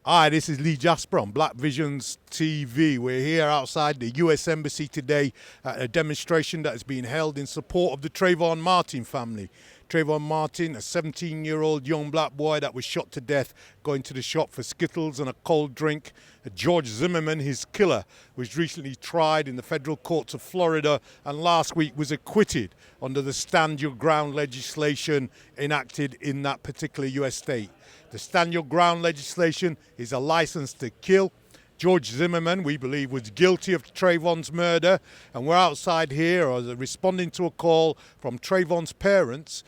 Hi, this is Lee Jasper on Black Visions TV. We're here outside the US Embassy today at a demonstration that has been held in support of the Trayvon Martin family. Trayvon Martin, a 17-year-old young black boy that was shot to death going to the shop for Skittles and a cold drink. George Zimmerman, his killer, was recently tried in the federal courts of Florida and last week was acquitted under the Stand Your Ground legislation enacted in that particular US state. The Stand Your Ground legislation is a license to kill. George Zimmerman, we believe, was guilty of Trayvon's murder, and we're outside here responding to a call from Trayvon's parents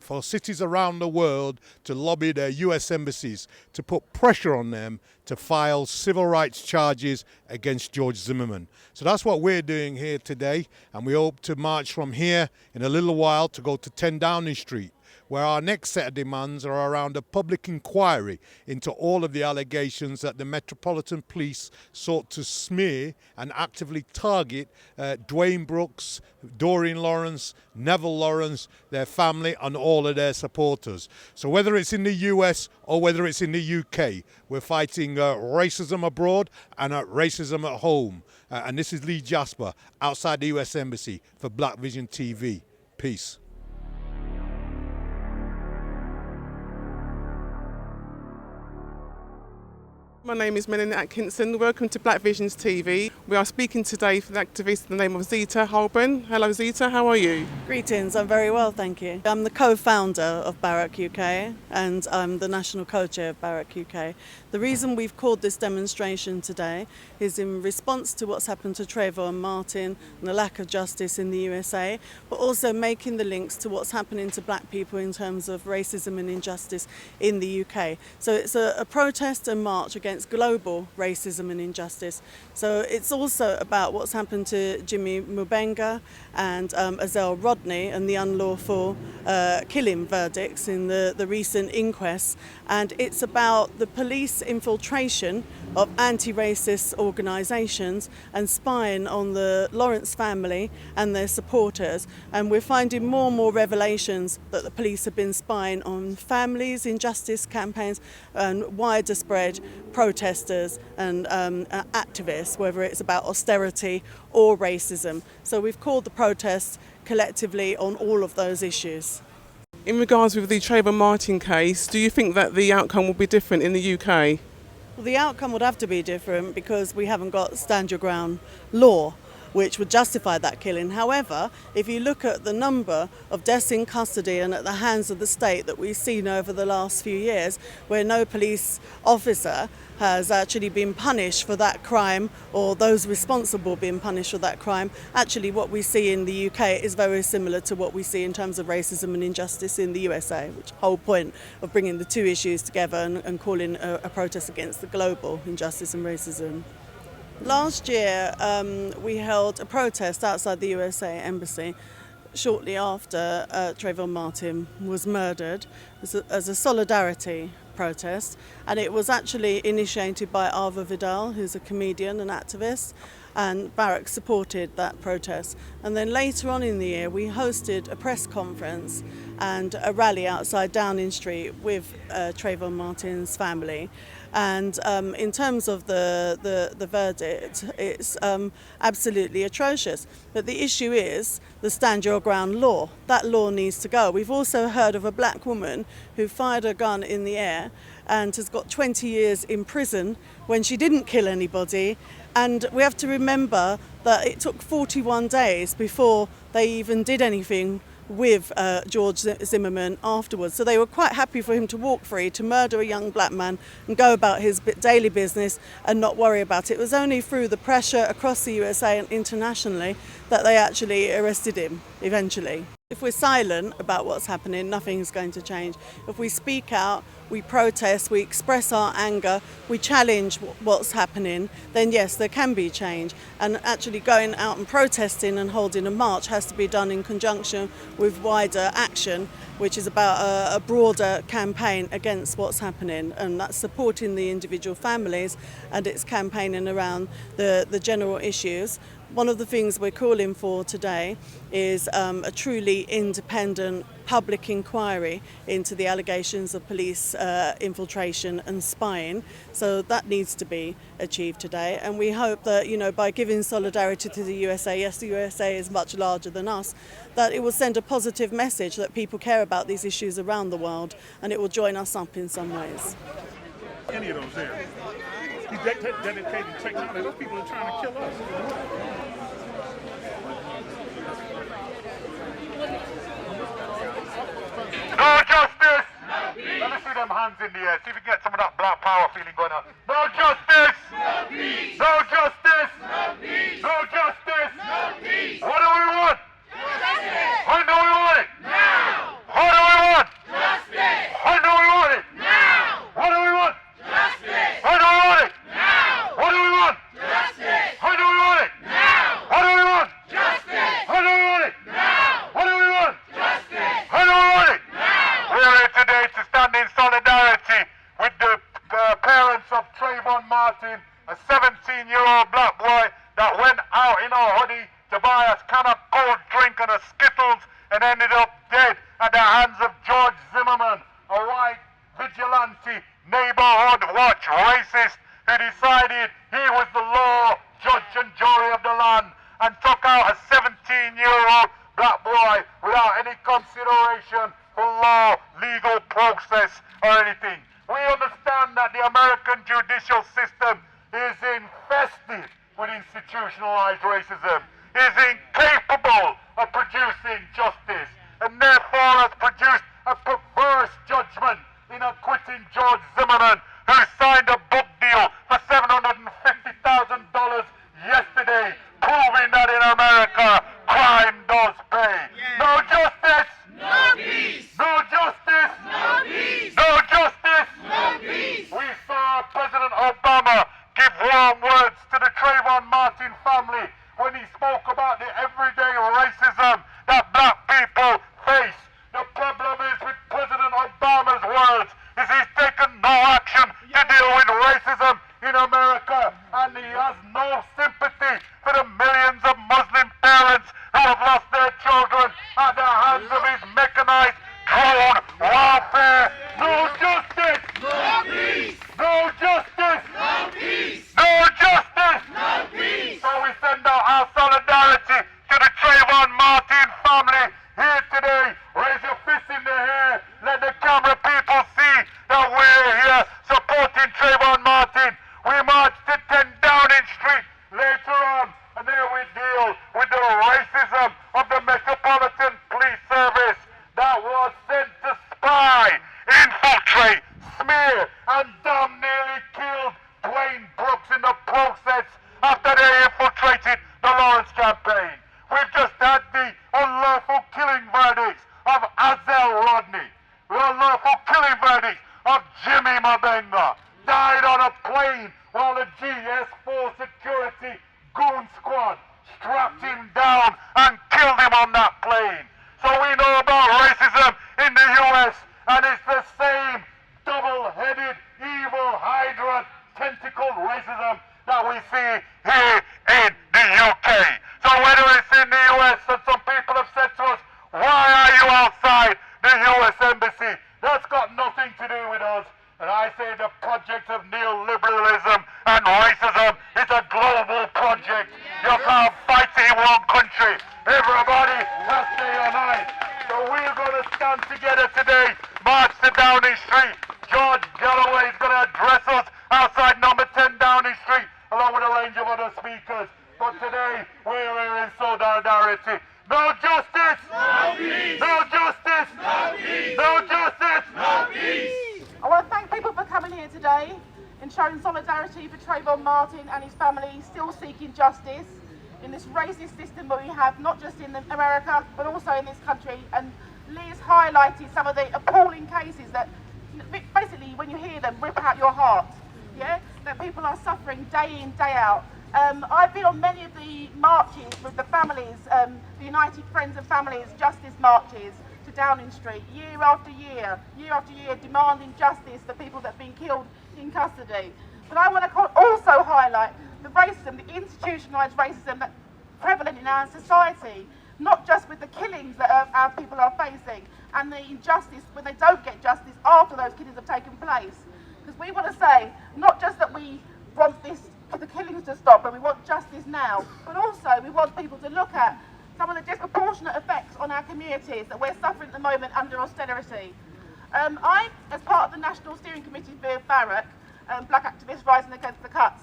for cities around the world to lobby their US embassies to put pressure on them to file civil rights charges against George Zimmerman. So that's what we're doing here today, and we hope to march from here in a little while to go to 10 Downing Street, where our next set of demands are around a public inquiry into all of the allegations that the Metropolitan Police sought to smear and actively target Dwayne Brooks, Doreen Lawrence, Neville Lawrence, their family and all of their supporters. So whether it's in the US or whether it's in the UK, we're fighting racism abroad and racism at home. And this is Lee Jasper outside the US Embassy for Black Vision TV. Peace. My name is Melanie Atkinson. Welcome to Black Visions TV. We are speaking today for the activist in the name of Zita Holborn. Hello Zita, how are you? Greetings, I'm very well, thank you. I'm the co-founder of Barac UK and I'm the national co-chair of Barac UK. The reason we've called this demonstration today is in response to what's happened to Trayvon Martin and the lack of justice in the USA, but also making the links to what's happening to black people in terms of racism and injustice in the UK. So it's a protest and march against global racism and injustice. So it's also about what's happened to Jimmy Mubenga and Azelle Rodney and the unlawful killing verdicts in the recent inquests. And it's about the police infiltration of anti-racist organisations and spying on the Lawrence family and their supporters. And we're finding more and more revelations that the police have been spying on families, injustice campaigns and wider spread protesters and activists, whether it's about austerity or racism. So we've called the protests collectively on all of those issues. In regards with the Trayvon Martin case, do you think that the outcome will be different in the UK? Well, the outcome would have to be different because we haven't got Stand Your Ground law which would justify that killing. However, if you look at the number of deaths in custody and at the hands of the state that we've seen over the last few years, where no police officer has actually been punished for that crime or those responsible being punished for that crime, actually what we see in the UK is very similar to what we see in terms of racism and injustice in the USA, which whole point of bringing the two issues together and calling a protest against the global injustice and racism. Last year we held a protest outside the USA Embassy shortly after Trayvon Martin was murdered as a solidarity protest, and it was actually initiated by Ava Vidal, who's a comedian and activist, and Barac supported that protest. And then later on in the year we hosted a press conference and a rally outside Downing Street with Trayvon Martin's family. And in terms of the verdict, it's absolutely atrocious. But the issue is the Stand Your Ground law. That law needs to go. We've also heard of a black woman who fired a gun in the air and has got 20 years in prison when she didn't kill anybody. And we have to remember that it took 41 days before they even did anything with George Zimmerman afterwards. So they were quite happy for him to walk free, to murder a young black man and go about his daily business and not worry about it. It was only through the pressure across the USA and internationally that they actually arrested him eventually. If we're silent about what's happening, nothing's going to change. If we speak out, we protest, we express our anger, we challenge what's happening, then yes, there can be change. And actually going out and protesting and holding a march has to be done in conjunction with wider action, which is about a broader campaign against what's happening, and that's supporting the individual families, and it's campaigning around the general issues, One of the things we're calling for today is a truly independent public inquiry into the allegations of police infiltration and spying. So that needs to be achieved today, and we hope that, by giving solidarity to the USA, yes, the USA is much larger than us, that it will send a positive message that people care about these issues around the world, and it will join us up in some ways. Any of those there. He dedicated technology. Those people are trying to kill us. No justice! No peace! Let me see them hands in the air. See if you can get some of that black power feeling going on. No justice! No peace! No justice! No peace! No justice! No peace! What do we want? Justice! When do we want it? Now! What do we want? Justice! When do we want it? Now! What do we want? Justice! When do we want it? Now! What do we want? Justice! When do we want it? Now! What do we want? Justice! When do we want it? Now! What do we want? Justice! When do we want it? We are here today to stand in solidarity with the parents of Trayvon Martin, a 17-year-old black boy that went out in a hoodie to buy a can of cold drink and a Skittles and ended up dead at the hands of George Zimmerman, a white vigilante neighborhood watch racist who decided he was the law, judge and jury of the land and took out a 17-year-old black boy without any consideration for law, legal process or anything. We understand that the American judicial system is infested with institutionalized racism, is incapable of producing justice, and therefore has produced a perverse judgment in acquitting George Zimmerman, who signed a book deal for $750,000 yesterday, proving that in America, crime does pay. No justice! No peace! No justice! No peace! No justice! No peace! We saw President Obama give warm words to the Trayvon Martin family when he spoke about the everyday racism that black people face. The problem is with President Obama's words is he's taken no action to deal with racism in America, and he has no sympathy for the millions of Muslim parents who have lost their children at the hands of his mechanized drone warfare. No justice! No peace! No justice! No peace! No justice! No peace! So we send out our solidarity to the Trayvon Martin family here today. Raise your fist in the air. Let the camera people see that we're here supporting Trayvon Martin. We march to 10 Downing Street later on, and there we deal with the racism of the Metropolitan Police Service that was sent to spy, infiltrate, smear, and damn nearly killed Dwayne Brooks in the process after they infiltrated the Lawrence campaign. We've just had the unlawful killing verdicts of Azel Rodney, the unlawful killing verdict of Jimmy Mabenga, died on a plane while the GS4 security goon squad strapped him down and killed him on that plane. So we know about racism in the US, and it's the same double-headed, evil, hydra, tentacled racism that we see here in the UK. So whether it's in the US, and some people have said to us, why are you outside the US Embassy? That's got nothing to do with us. And I say the project of neoliberalism and racism is a global project. You can't fight it in one country. Everybody has to unite. So we're going to stand together today, march to Downing Street. George Galloway is going to address us outside number 10 Downing Street, along with a range of other speakers. But today, we're here in solidarity. No justice! No peace! No justice! No peace! No justice! No peace! I want to thank people for coming here today and showing solidarity for Trayvon Martin and his family still seeking justice in this racist system that we have, not just in America, but also in this country. And Lee's highlighted some of the appalling cases that basically, when you hear them, rip out your heart. Yeah, that people are suffering day in, day out. I've been on many of the marches with the families, the United Friends and Families Justice marches to Downing Street, year after year, demanding justice for people that have been killed in custody. But I want to also highlight the racism, the institutionalised racism that prevalent in our society, not just with the killings that our people are facing and the injustice when they don't get justice after those killings have taken place. Because we want to say, not just that we want the killings to stop and we want justice now, but also we want people to look at some of the disproportionate effects on our communities that we're suffering at the moment under austerity. I, as part of the National Steering Committee for Barac, Black Activists Rising Against the Cuts,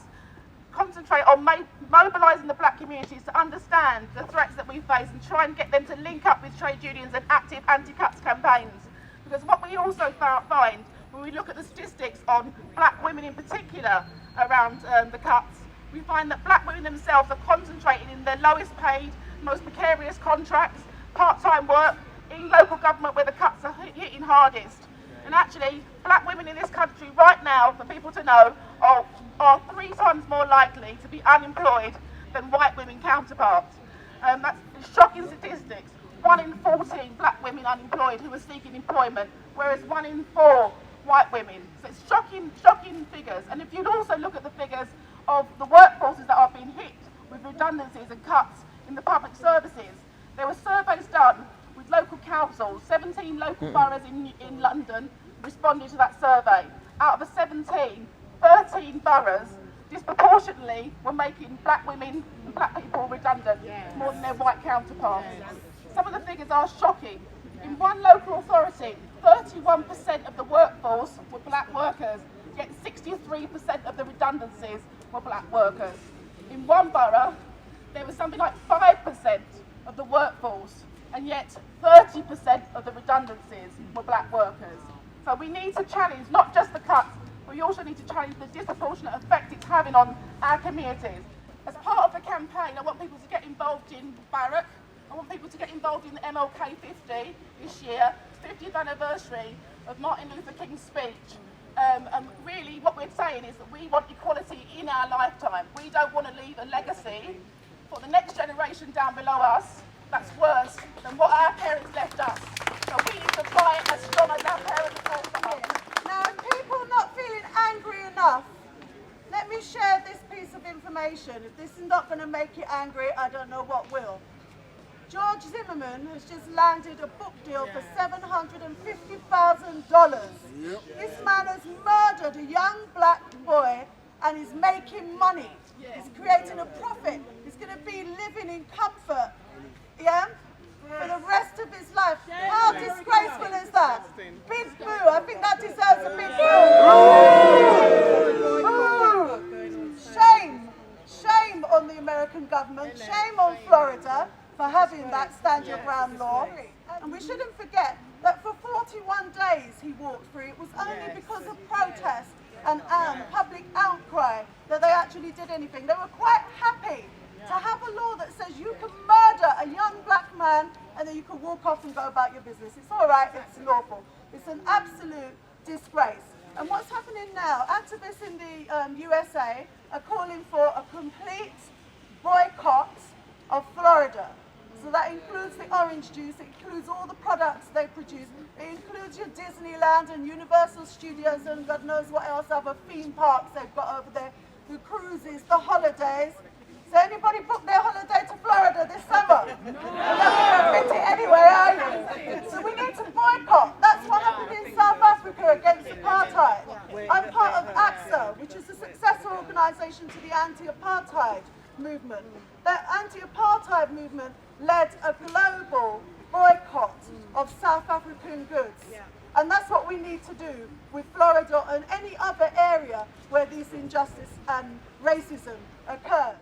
concentrate on mobilising the black communities to understand the threats that we face and try and get them to link up with trade unions and active anti-cuts campaigns. Because what we also find when we look at the statistics on black women in particular around the cuts, we find that black women themselves are concentrating in their lowest paid, most precarious contracts, part-time work, in local government where the cuts are hitting hardest. And actually, black women in this country right now, for people to know, are 3 times more likely to be unemployed than white women counterparts. That's shocking statistics. 1 in 14 black women unemployed who are seeking employment, whereas 1 in 4 white women. So it's shocking figures. And if you'd also look at the figures of the workforces that are being hit with redundancies and cuts in the public services, there were surveys done with local councils. 17 local boroughs in London responded to that survey. Out of the 17, 13 boroughs disproportionately were making black women and black people redundant more than their white counterparts. Some of the figures are shocking. In one local authority, 31% of the workforce were black workers, yet 63% of the redundancies were black workers. In one borough, there was something like 5% of the workforce, and yet 30% of the redundancies were black workers. So we need to challenge not just the cuts, but we also need to challenge the disproportionate effect it's having on our communities. As part of the campaign, I want people to get involved in Barac. I want people to get involved in the MLK 50 this year, 50th anniversary of Martin Luther King's speech. And really what we're saying is that we want equality in our lifetime. We don't want to leave a legacy for the next generation down below us that's worse than what our parents left us. So we need to fight as strong as our parents fought for us. Now, if people are not feeling angry enough, let me share this piece of information. If this is not going to make you angry, I don't know what will. George Zimmerman has just landed a book deal for $750,000. This man has murdered a young black boy and is making money. He's creating a profit. He's going to be living in comfort, for the rest of his life. How disgraceful is that? Big boo. I think that deserves a big boo. Shame. Shame on the American government. Shame on Florida for having that stand your ground law. And we shouldn't forget that for 41 days he walked through. It was only because of protest and public outcry that they actually did anything. They were quite happy to have a law that says you can murder a young black man and then you can walk off and go about your business. It's all right, it's lawful. It's an absolute disgrace. And what's happening now, activists in the USA are calling for a complete boycott of Florida. So that includes the orange juice, it includes all the products they produce, it includes your Disneyland and Universal Studios and God knows what else other theme parks they've got over there, the cruises, the holidays. So anybody book their holiday to Florida this summer? You're not going to fit it anywhere, are you? So we need to boycott. That's what happened in South Africa against apartheid. I'm part of AXA, which is a successor organisation to the anti-apartheid movement. That anti-apartheid movement led a global boycott of South African goods. And that's what we need to do with Florida and any other area where this injustice and racism occurs.